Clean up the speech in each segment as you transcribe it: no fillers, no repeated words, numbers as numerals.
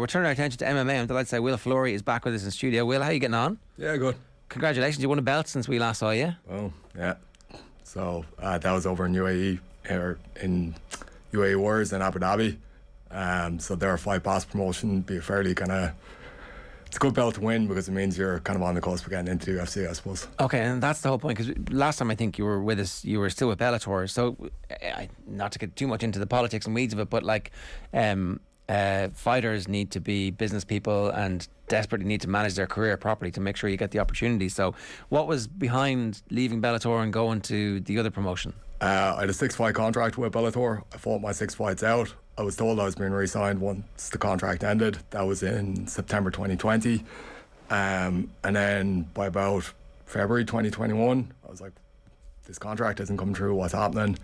we're turning our attention to MMA. I'm delighted to say Will Fleury is back with us in studio. Will, how are you getting on? Yeah, good. Congratulations, you won a belt since we last saw you. Oh, yeah. So that was over in UAE, or in UAE Wars in Abu Dhabi. So they're a fight pass promotion, be a fairly kind of, it's a good belt to win because it means you're kind of on the cusp of getting into the UFC, I suppose. Okay, and that's the whole point, because last time I think you were with us, you were still with Bellator. So, not to get too much into the politics and weeds of it, but like, fighters need to be business people and desperately need to manage their career properly to make sure you get the opportunity. So, what was behind leaving Bellator and going to the other promotion? I had a 6-fight contract with Bellator. I fought my 6 fights out. I was told I was being re-signed once the contract ended. That was in September 2020. And then by about February 2021, I was like, this contract isn't coming through, what's happening?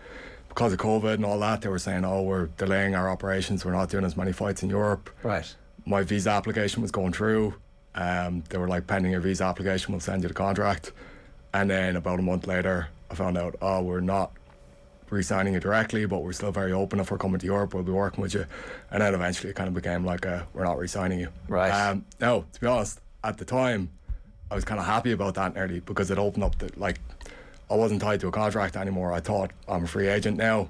Because of COVID and all that, they were saying, oh, we're delaying our operations, we're not doing as many fights in Europe. Right. My visa application was going through. They were like, pending your visa application, we'll send you the contract. And then about a month later, I found out, oh, we're not re-signing you directly, but we're still very open. If we're coming to Europe, we'll be working with you. And then eventually it kind of became like, we're not re-signing you. Right. Now, to be honest, at the time, I was kind of happy about that nearly, because it opened up I wasn't tied to a contract anymore. I thought, I'm a free agent now.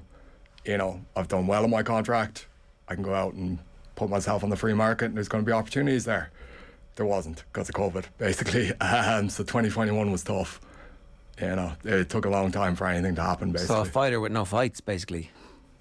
You know, I've done well in my contract. I can go out and put myself on the free market and there's going to be opportunities there. There wasn't, because of COVID, basically. So 2021 was tough. You know, it took a long time for anything to happen, basically. So a fighter with no fights, basically.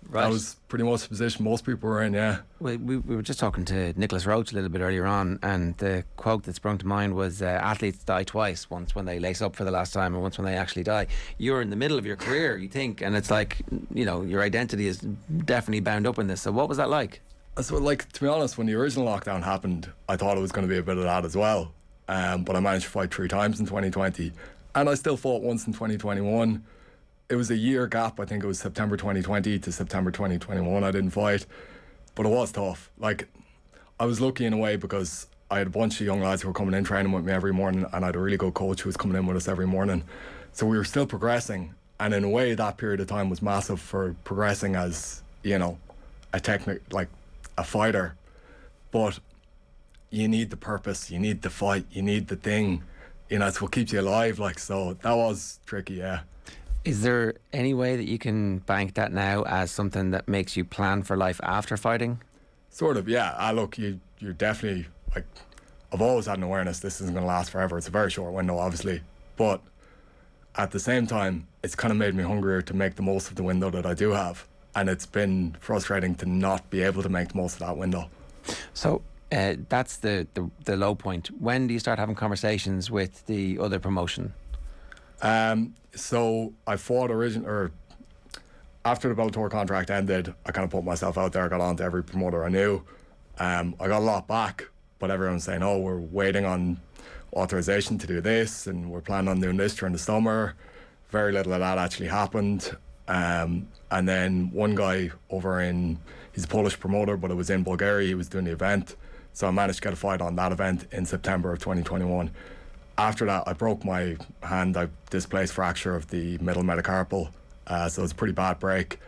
Right. That was pretty much the position most people were in, yeah. We were just talking to Nicholas Roach a little bit earlier on, and the quote that sprung to mind was, athletes die twice, once when they lace up for the last time and once when they actually die. You're in the middle of your career, you think, and it's like, you know, your identity is definitely bound up in this. So what was that like? So, like, to be honest, when the original lockdown happened, I thought it was going to be a bit of that as well. But I managed to fight 3 times in 2020, and I still fought once in 2021. It was a year gap. I think it was September 2020 to September 2021 I didn't fight, but it was tough. Like, I was lucky in a way because I had a bunch of young lads who were coming in training with me every morning, and I had a really good coach who was coming in with us every morning, so we were still progressing. And in a way, that period of time was massive for progressing as, you know, a fighter. But you need the purpose, you need the fight, you need the thing, you know, it's what keeps you alive. Like, so that was tricky, yeah. Is there any way that you can bank that now as something that makes you plan for life after fighting? Sort of, yeah. Look, you're definitely, like, I've always had an awareness this isn't going to last forever. It's a very short window, obviously. But at the same time, it's kind of made me hungrier to make the most of the window that I do have. And it's been frustrating to not be able to make the most of that window. So that's the low point. When do you start having conversations with the other promotion? So I fought after the Bellator contract ended, I kind of put myself out there. I got on to every promoter I knew. I got a lot back, but everyone's saying, oh, we're waiting on authorization to do this and we're planning on doing this during the summer. Very little of that actually happened. And then one guy he's a Polish promoter, but it was in Bulgaria, he was doing the event. So I managed to get a fight on that event in September of 2021. After that, I broke my hand. I displaced fracture of the middle metacarpal. So it was a pretty bad break.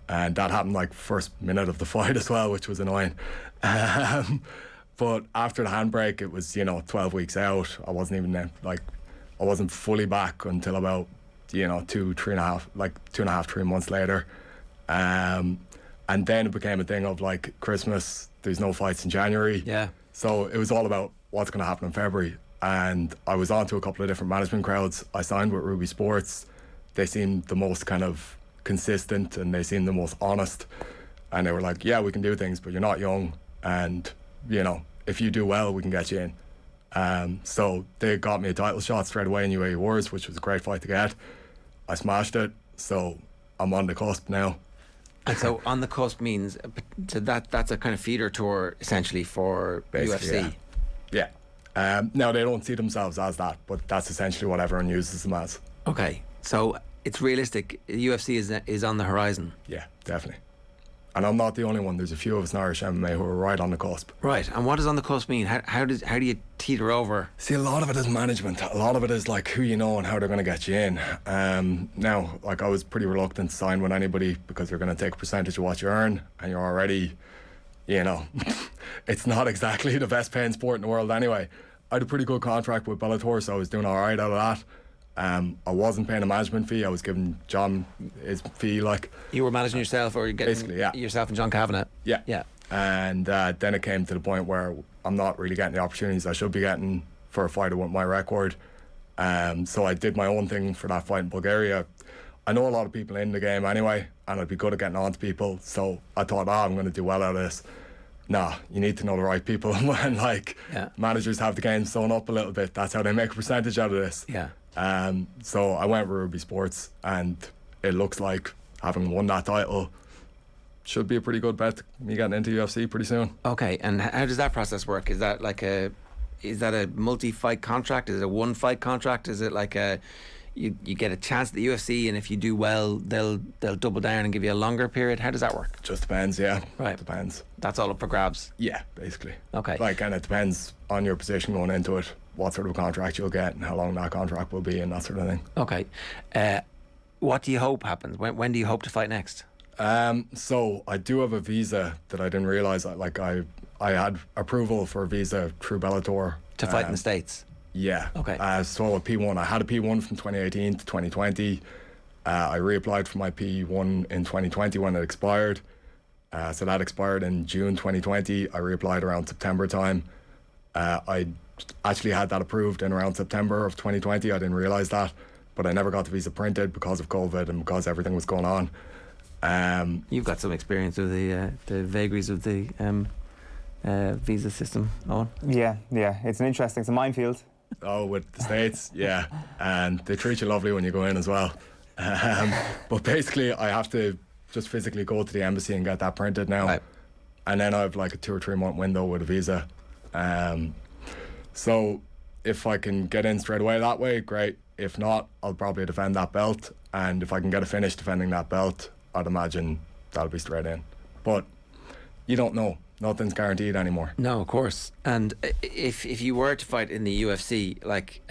And that happened like first minute of the fight as well, which was annoying. But after the handbrake, it was, 12 weeks out. I wasn't even I wasn't fully back until about, 2.5, 3 months later. And then it became a thing of like Christmas, there's no fights in January. Yeah. So it was all about what's going to happen in February. And I was on to a couple of different management crowds. I signed with OTB SPORTS. They seemed the most kind of consistent and they seemed the most honest. And they were like, yeah, we can do things, but you're not young. And, if you do well, we can get you in. So they got me a title shot straight away in UAE Wars, which was a great fight to get. I smashed it. So I'm on the cusp now. And so on the cusp means that's a kind of feeder tour essentially for basically, UFC. Yeah. Now, they don't see themselves as that, but that's essentially what everyone uses them as. Okay, so it's realistic. UFC is on the horizon. Yeah, definitely. And I'm not the only one. There's a few of us in Irish MMA who are right on the cusp. Right, and what does on the cusp mean? How do you teeter over? See, a lot of it is management. A lot of it is like who you know and how they're going to get you in. Now, like I was pretty reluctant to sign with anybody because they're going to take a percentage of what you earn, and you're already, it's not exactly the best paying sport in the world anyway. I had a pretty good contract with Bellator, so I was doing all right out of that. I wasn't paying a management fee. I was giving John his fee. Like, you were managing yourself, or you getting basically, yeah, yourself and John Kavanagh? Yeah. And then it came to the point where I'm not really getting the opportunities I should be getting for a fighter with my record. So I did my own thing for that fight in Bulgaria. I know a lot of people in the game anyway, and I'd be good at getting on to people. So I thought, I'm going to do well out of this. Nah, you need to know the right people. And managers have the game sewn up a little bit. That's how they make a percentage out of this. Yeah. So I went with OTB SPORTS, and it looks like, having won that title, should be a pretty good bet. Me getting into UFC pretty soon. Okay, and how does that process work? Is that a multi-fight contract? Is it a one-fight contract? Is it like you get a chance at the UFC, and if you do well, they'll double down and give you a longer period? How does that work? Just depends, yeah. Right. Depends. That's all up for grabs? Yeah, basically. Okay. And it depends on your position going into it, what sort of contract you'll get and how long that contract will be and that sort of thing. Okay. What do you hope happens? When do you hope to fight next? So I do have a visa that I didn't realise. I had approval for a visa through Bellator. To fight in the States? Yeah. Okay. So a P1, I had a P1 from 2018 to 2020. I reapplied for my P1 in 2020 when it expired. So that expired in June 2020. I reapplied around September time. I actually had that approved in around September of 2020. I didn't realise that, but I never got the visa printed because of COVID and because everything was going on. You've got some experience with the vagaries of the visa system, Owen. Yeah, it's a minefield. Oh, with the States, yeah, and they treat you lovely when you go in as well. But basically, I have to just physically go to the embassy and get that printed now, right. And then I have like a 2 or 3 month window with a visa. So if I can get in straight away that way, great. If not, I'll probably defend that belt, and if I can get a finish defending that belt, I'd imagine that'll be straight in. But you don't know. Nothing's guaranteed anymore. No, of course. And if you were to fight in the UFC, like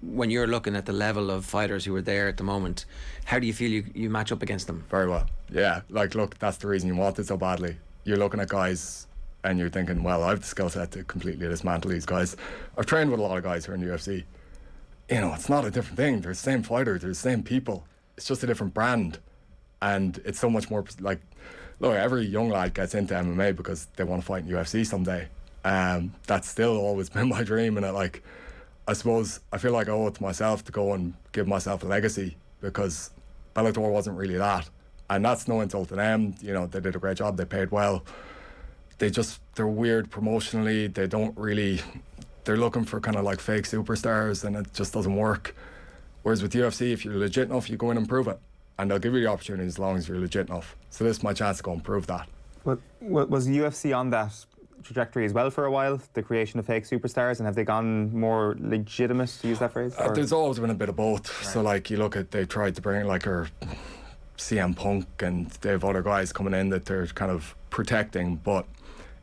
when you're looking at the level of fighters who are there at the moment, how do you feel you match up against them? Very well. Yeah, like, look, that's the reason you want it so badly. You're looking at guys and you're thinking, well, I have the skill set to completely dismantle these guys. I've trained with a lot of guys who are in the UFC. You know, it's not a different thing. They're the same fighters, they're the same people. It's just a different brand. And it's so much more like, look, every young lad gets into MMA because they want to fight in UFC someday. That's still always been my dream, and I suppose I feel like I owe it to myself to go and give myself a legacy, because Bellator wasn't really that, and that's no insult to them. You know, they did a great job. They paid well. They're weird promotionally. They're looking for kind of like fake superstars, and it just doesn't work. Whereas with UFC, if you're legit enough, you go in and prove it. And they'll give you the opportunity as long as you're legit enough. So this is my chance to go and prove that. But was the UFC on that trajectory as well for a while, the creation of fake superstars, and have they gone more legitimate, to use that phrase? There's always been a bit of both. Right. So like, you look at, they tried to bring like our CM Punk, and they have other guys coming in that they're kind of protecting. But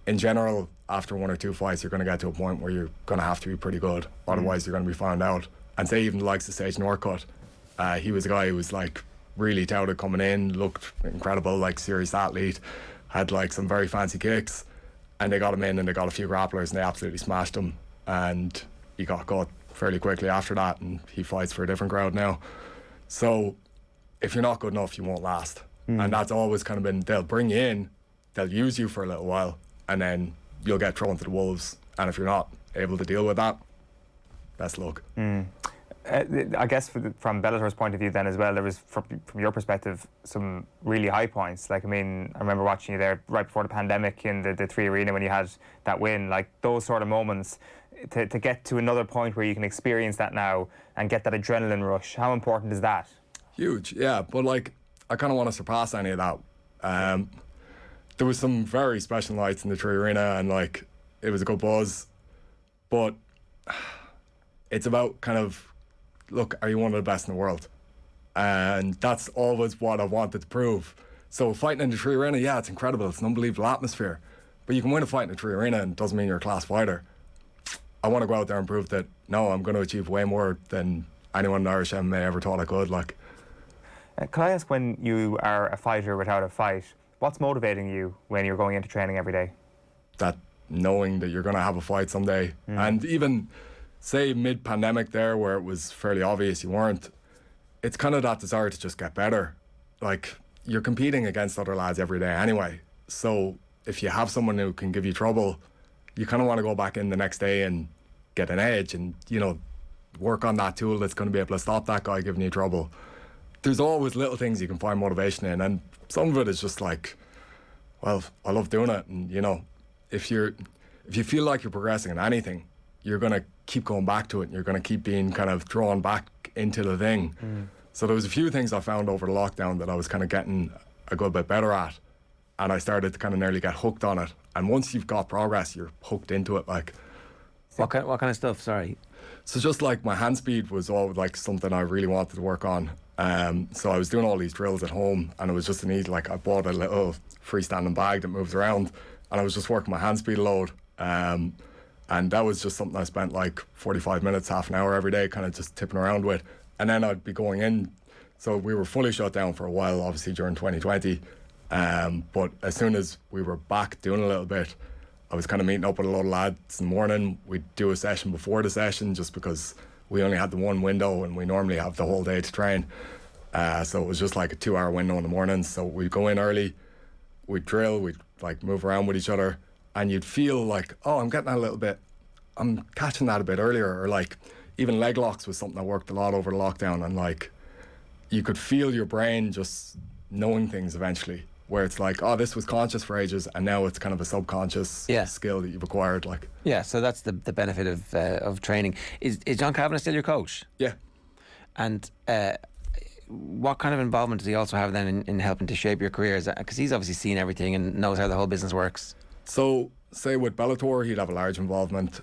in general, after 1 or 2 fights, you're going to get to a point where you're going to have to be pretty good. Otherwise, you're going to be found out. And say even the likes of Sage Northcutt, he was a guy who was like really touted coming in, looked incredible, like serious athlete, had like some very fancy kicks, and they got him in and they got a few grapplers and they absolutely smashed him, and he got caught fairly quickly after that, and he fights for a different crowd now. So if you're not good enough, you won't last. And that's always kind of been, they'll bring you in, they'll use you for a little while, and then you'll get thrown to the wolves, and if you're not able to deal with that, best luck. I guess from Bellator's point of view then as well, there was, from your perspective, some really high points. Like, I mean, I remember watching you there right before the pandemic in the 3 Arena when you had that win. Like, those sort of moments, to get to another point where you can experience that now and get that adrenaline rush, how important is that? Huge, yeah. But, like, I kind of want to surpass any of that. There was some very special nights in the 3 Arena, and, like, it was a good buzz. But it's about kind of, look, are you one of the best in the world? And that's always what I wanted to prove. So fighting in the 3 Arena, yeah, it's incredible. It's an unbelievable atmosphere. But you can win a fight in the 3 Arena and it doesn't mean you're a class fighter. I want to go out there and prove that, no, I'm going to achieve way more than anyone in Irish MMA ever thought I could. Like, can I ask, when you are a fighter without a fight, what's motivating you when you're going into training every day? That knowing that you're going to have a fight someday. And even, say, mid-pandemic there, where it was fairly obvious you weren't, it's kind of that desire to just get better. Like, you're competing against other lads every day anyway. So if you have someone who can give you trouble, you kind of want to go back in the next day and get an edge and, you know, work on that tool that's going to be able to stop that guy giving you trouble. There's always little things you can find motivation in, and some of it is just like, well, I love doing it. And, you know, if you feel like you're progressing in anything, you're going to keep going back to it, and you're going to keep being kind of drawn back into the thing. So there was a few things I found over the lockdown that I was kind of getting a good bit better at, and I started to kind of nearly get hooked on it. And once you've got progress, you're hooked into it. Like, what kind of stuff? Sorry. So just like my hand speed was all like something I really wanted to work on. So I was doing all these drills at home, and it was just a need, like, I bought a little freestanding bag that moves around, and I was just working my hand speed a load. And that was just something I spent like 45 minutes, half an hour every day, kind of just tipping around with. And then I'd be going in. So we were fully shut down for a while, obviously, during 2020. But as soon as we were back doing a little bit, I was kind of meeting up with a lot of lads in the morning. We'd do a session before the session just because we only had the one window and we normally have the whole day to train. So it was just like a 2-hour window in the morning. So we'd go in early, we'd drill, we'd like move around with each other, and you'd feel like, oh, I'm getting that a little bit, I'm catching that a bit earlier. Or like even leg locks was something I worked a lot over the lockdown, and like you could feel your brain just knowing things eventually, where it's like, oh, this was conscious for ages, and now it's kind of a subconscious skill that you've acquired. Like, yeah, so that's the benefit of training. Is John Kavanagh still your coach? Yeah. And what kind of involvement does he also have then in helping to shape your careers? Because he's obviously seen everything and knows how the whole business works. So, say with Bellator, he'd have a large involvement.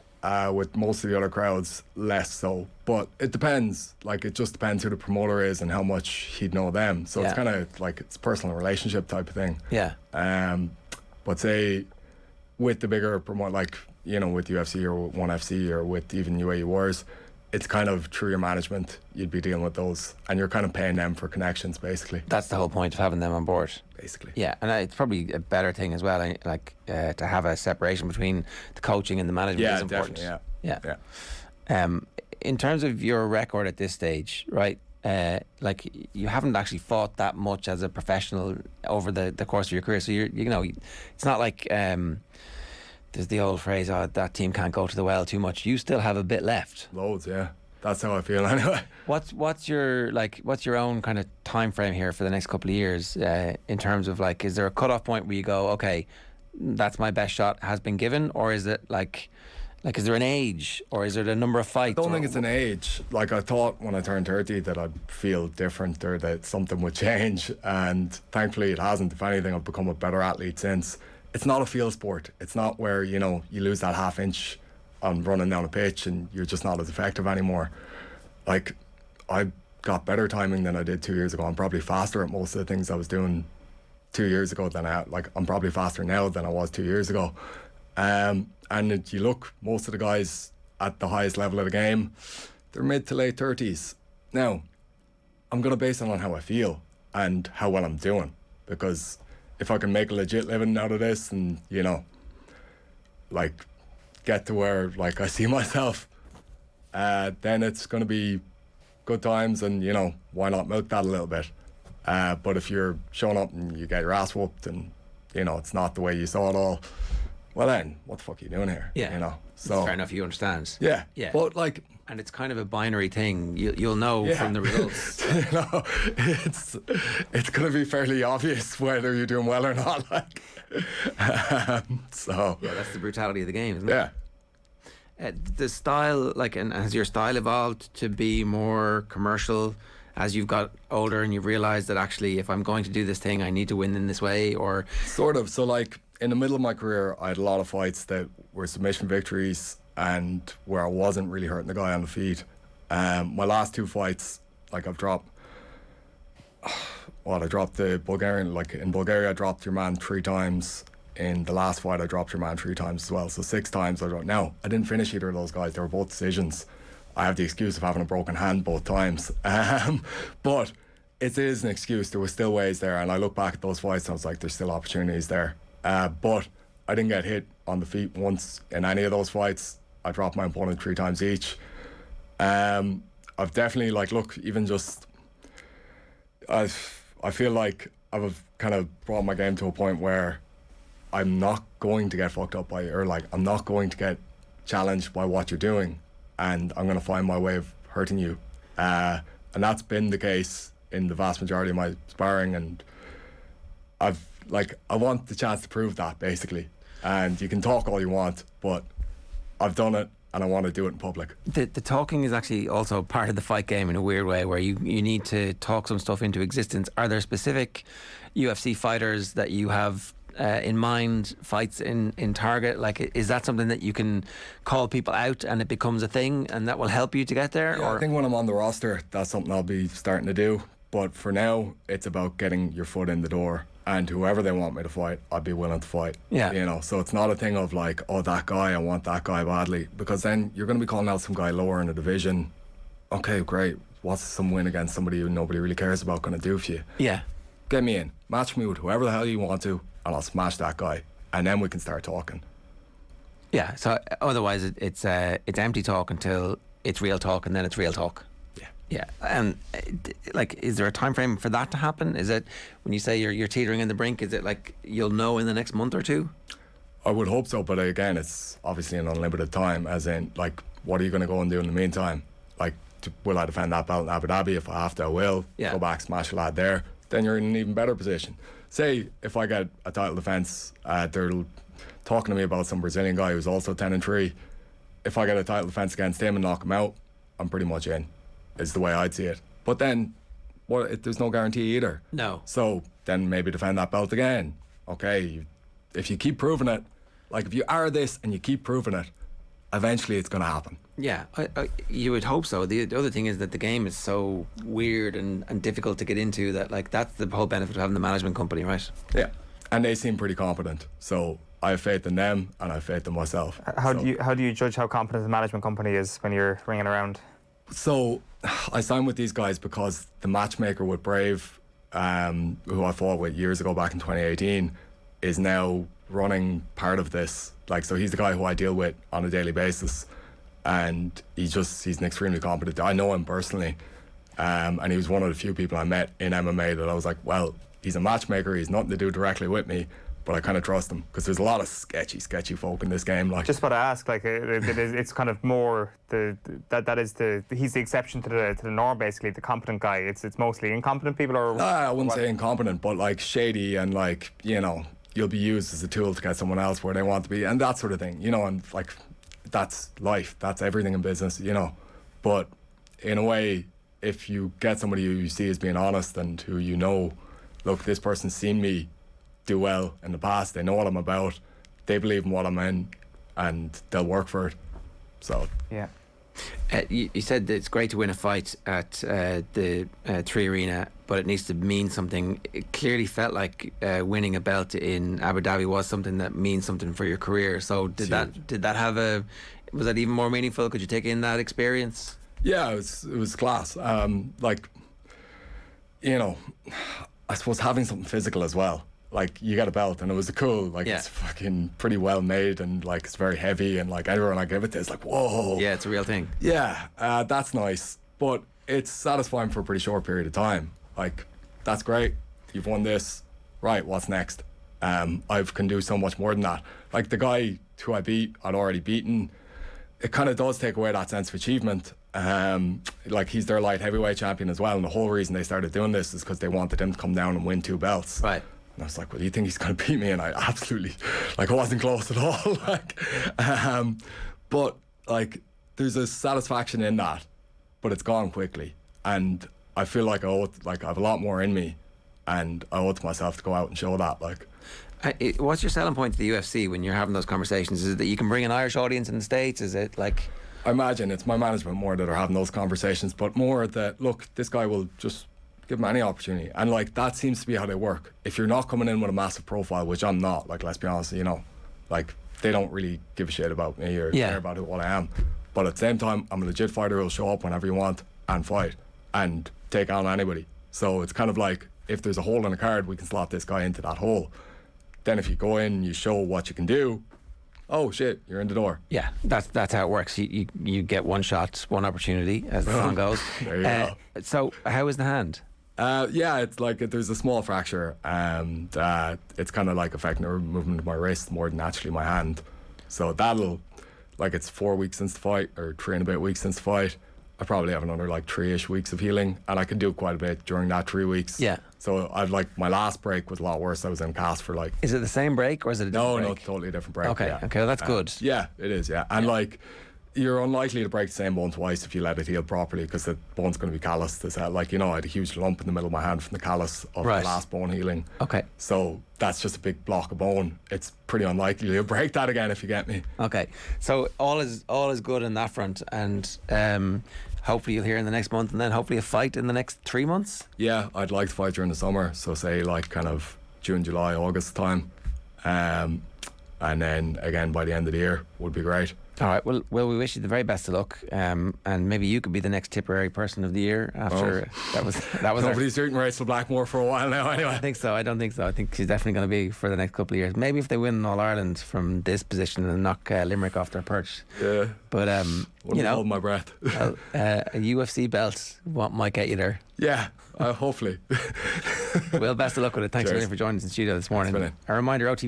With most of the other crowds, less so. But it depends. Like, it just depends who the promoter is and how much he'd know them. So it's kind of like, it's a personal relationship type of thing. Yeah. But say with the bigger promoter, like, you know, with UFC or with ONE FC or with even UAE Wars, it's kind of through your management, you'd be dealing with those, and you're kind of paying them for connections, basically. That's the whole point of having them on board. Basically. Yeah, and it's probably a better thing as well, like to have a separation between the coaching and the management is important. Definitely, yeah. In terms of your record at this stage, right, like you haven't actually fought that much as a professional over the course of your career, so you know, it's not like there's the old phrase, oh, that team can't go to the well too much. You still have a bit left. Loads, yeah. That's how I feel anyway. What's your own kind of time frame here for the next couple of years in terms of, like, is there a cutoff point where you go, okay, that's my best shot has been given, or is it like is there an age, or is it a number of fights? I don't think it's an age. Like, I thought when I turned 30 that I'd feel different or that something would change, and thankfully it hasn't. If anything, I've become a better athlete since. It's not a field sport. It's not where, you know, you lose that half inch on running down a pitch and you're just not as effective anymore. Like, I got better timing than I did 2 years ago. I'm probably faster at most of the things I was doing 2 years ago than I'm probably faster now than I was 2 years ago. And if you look, most of the guys at the highest level of the game, they're mid to late 30s. Now, I'm going to base it on how I feel and how well I'm doing, because if I can make a legit living out of this and, you know, like, get to where, like, I see myself, then it's going to be good times, and, you know, why not milk that a little bit? But if you're showing up and you get your ass whooped and, you know, it's not the way you saw it all, well then, what the fuck are you doing here? Yeah. You know, so. Fair enough, you understand. Yeah. Yeah. But, like. And it's kind of a binary thing. You'll know from the results. You know, it's going to be fairly obvious whether you're doing well or not. Like, so. Yeah, that's the brutality of the game, isn't it? Yeah. The style, like, and has your style evolved to be more commercial as you've got older and you've realised that actually, if I'm going to do this thing, I need to win in this way, or? Sort of. So, like, in the middle of my career, I had a lot of fights that were submission victories, and where I wasn't really hurting the guy on the feet. My last 2 fights, like, I've dropped, I dropped the Bulgarian, like, in Bulgaria I dropped your man 3 times. In the last fight I dropped your man 3 times as well, so 6 times I dropped. Now, I didn't finish either of those guys, they were both decisions. I have the excuse of having a broken hand both times, but it is an excuse. There were still ways there, and I look back at those fights and I was like, there's still opportunities there. But I didn't get hit on the feet once in any of those fights. I dropped my opponent 3 times each. I've definitely, like, look, even just, I feel like I've kind of brought my game to a point where I'm not going to get fucked up by, or like, I'm not going to get challenged by what you're doing, and I'm going to find my way of hurting you. And that's been the case in the vast majority of my sparring, and I want the chance to prove that, basically. And you can talk all you want, but I've done it, and I want to do it in public. The talking is actually also part of the fight game in a weird way, where you need to talk some stuff into existence. Are there specific UFC fighters that you have in mind, fights in target? Like, is that something that you can call people out and it becomes a thing, and that will help you to get there? Yeah, I think when I'm on the roster, that's something I'll be starting to do. But for now, it's about getting your foot in the door, and whoever they want me to fight, I'd be willing to fight. Yeah. You know, so it's not a thing of like, oh, that guy, I want that guy badly, because then you're going to be calling out some guy lower in the division. Okay, great. What's some win against somebody who nobody really cares about going to do for you? Yeah. Get me in. Match me with whoever the hell you want to, and I'll smash that guy, and then we can start talking. Yeah. So otherwise, it's empty talk until it's real talk, and then it's real talk. Yeah. Yeah. And like, is there a time frame for that to happen? Is it when you say you're teetering in the brink? Is it like you'll know in the next month or two? I would hope so, but again, it's obviously an unlimited time. As in, like, what are you going to go and do in the meantime? Like, will I defend that belt in Abu Dhabi? If I have to, I will. Yeah. Go back, smash a lad there. Then you're in an even better position. Say if I get a title defence, they're talking to me about some Brazilian guy who's also 10-3. If I get a title defence against him and knock him out, I'm pretty much in, is the way I'd see it. But then, there's no guarantee either. No. So then maybe defend that belt again. Okay, if you keep proving it, like if you are this and you keep proving it, eventually it's going to happen. Yeah, you would hope so. The other thing is that the game is so weird and difficult to get into that, like, that's the whole benefit of having the management company, right? Yeah, and they seem pretty competent. So I have faith in them, and I have faith in myself. How do you judge how competent the management company is when you're ringing around? So I signed with these guys because the matchmaker with Brave, who I fought with years ago back in 2018, is now running part of this. Like, so he's the guy who I deal with on a daily basis, and he's an extremely competent. I know him personally, and he was one of the few people I met in MMA that I was like, well, he's a matchmaker, he's nothing to do directly with me, but I kind of trust him, because there's a lot of sketchy folk in this game. Like, just what I ask, like, it's kind of more he's the exception to the norm, basically, the competent guy. It's mostly incompetent people, or I wouldn't say incompetent, but like shady, and like, you know, you'll be used as a tool to get someone else where they want to be, and that sort of thing, you know. And like, that's life, that's everything in business, you know. But in a way, if you get somebody who you see as being honest, and who you know, look, this person's seen me do well in the past, they know what I'm about, they believe in what I'm in, and they'll work for it. So yeah. You said that it's great to win a fight at the 3 Arena, but it needs to mean something. It clearly felt like winning a belt in Abu Dhabi was something that means something for your career. So was that even more meaningful? Could you take in that experience? Yeah, it was class. Like, you know, I suppose having something physical as well. Like, you get a belt, and it was cool. Like, yeah. It's fucking pretty well made, and like, it's very heavy, and like, everyone I give it to is like, whoa. Yeah, it's a real thing. Yeah, that's nice, but it's satisfying for a pretty short period of time. Like, that's great. You've won this. Right, what's next? I can do so much more than that. Like, the guy who I beat, I'd already beaten. It kind of does take away that sense of achievement. Like, he's their light heavyweight champion as well, and the whole reason they started doing this is because they wanted him to come down and win 2 belts. Right. And I was like, well, do you think he's going to beat me? And I absolutely, like, I wasn't close at all. Like, but like, there's a satisfaction in that, but it's gone quickly. And I feel like I have a lot more in me, and I owe it to myself to go out and show that. Like, what's your selling point to the UFC when you're having those conversations? Is it that you can bring an Irish audience in the States? Is it like... I imagine it's my management more that are having those conversations, but more that, look, this guy will just give him any opportunity. And like, that seems to be how they work. If you're not coming in with a massive profile, which I'm not, like, let's be honest, you know, like, they don't really give a shit about me or care about what I am. But at the same time, I'm a legit fighter who'll show up whenever you want and fight and take on anybody. So it's kind of like, if there's a hole in a card, we can slot this guy into that hole. Then if you go in, you show what you can do. Oh shit, you're in the door. Yeah, that's how it works. You get one shot, one opportunity as the song goes. There you go. So how is the hand? Yeah, it's like there's a small fracture, and it's kind of like affecting the movement of my wrist more than actually my hand. So that'll, like, it's 4 weeks since the fight, or 3 and a bit weeks since the fight. I probably have another like 3-ish weeks of healing, and I can do quite a bit during that 3 weeks. Yeah. So I'd like, my last break was a lot worse. I was in cast for like. Is it the same break or is it a different break? No, totally different break. Okay, yeah. okay, well, that's good. Yeah, it is. Yeah, and like, you're unlikely to break the same bone twice if you let it heal properly, because the bone's going to be calloused. Like, you know, I had a huge lump in the middle of my hand from the callus of the last bone healing. Okay. So that's just a big block of bone. It's pretty unlikely you'll break that again, if you get me. Okay, so all is good in that front, and hopefully you'll hear in the next month, and then hopefully a fight in the next 3 months. Yeah, I'd like to fight during the summer, so say like kind of June, July, August time, and then again by the end of the year would be great. All right, well, we wish you the very best of luck, and maybe you could be the next Tipperary Person of the Year after that was Nobody's rooting Rachel Blackmore for a while now anyway. I don't think so. I think she's definitely going to be for the next couple of years. Maybe if they win All Ireland from this position and knock Limerick off their perch. Yeah. But you know, hold my breath. Well, a UFC belt might get you there. Yeah, hopefully. Well, best of luck with it. Thanks again for joining us in the studio this morning. A reminder, OTB